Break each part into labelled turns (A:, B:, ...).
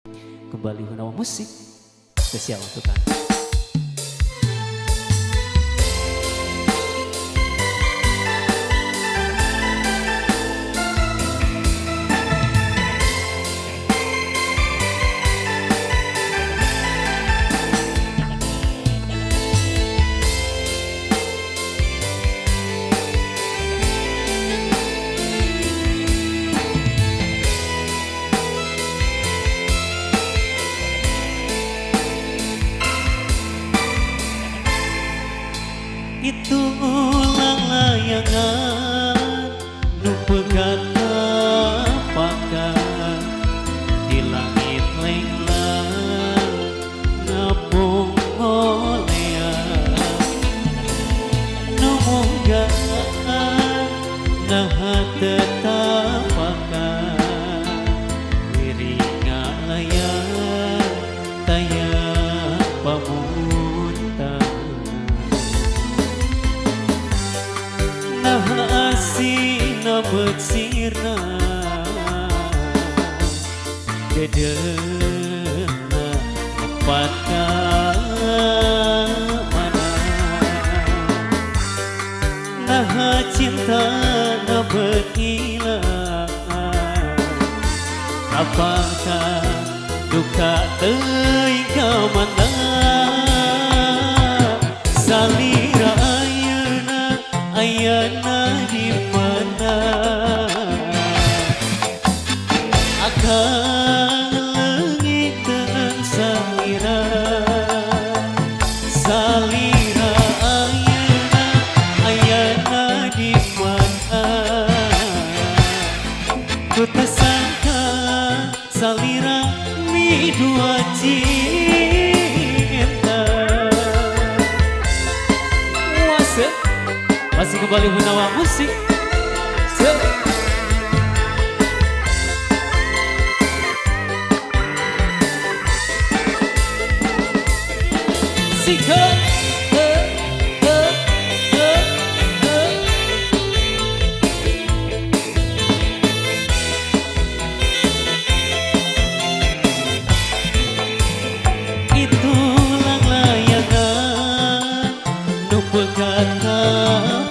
A: Kembali menawa musik spesial untuk Anda. Itulah layangan nu pegat pakan di langit lenglang ngapung olean nu munggaan naha tetapakan wiringa layang taya pamuntang naha asina beksirna dedena empat mana naha cinta na berhilang apakah duka teuing mana salira ayana di mana akan leungiteun salira salira ayana di mana ku teu sangka salira mi dua cinta wase masih kembali menawa musik. Itulah layangan nu pegat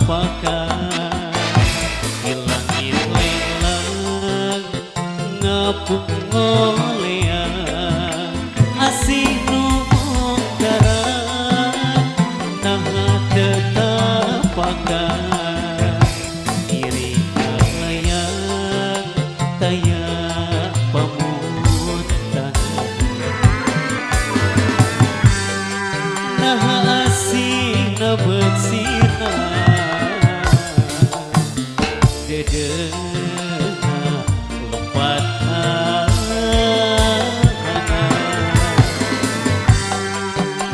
A: pakan di langit lenglang ngapung olean asih nu mungkaran naha tetapakan iringa layang taya pamuntang naha asina beksirna dedena lompat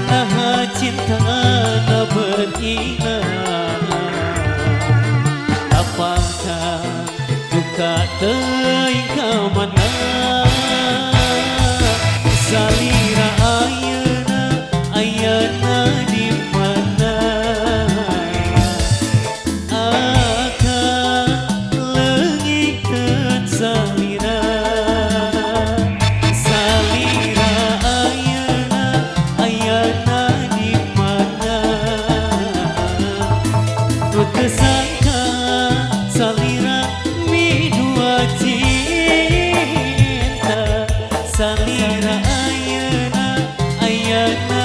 A: naha cinta na berhilang apakah duka teuing ka mana salira ayana di mana akan leungiteun salira salira ayana di mana ku teu sangka salira mi dua cinta salira ayana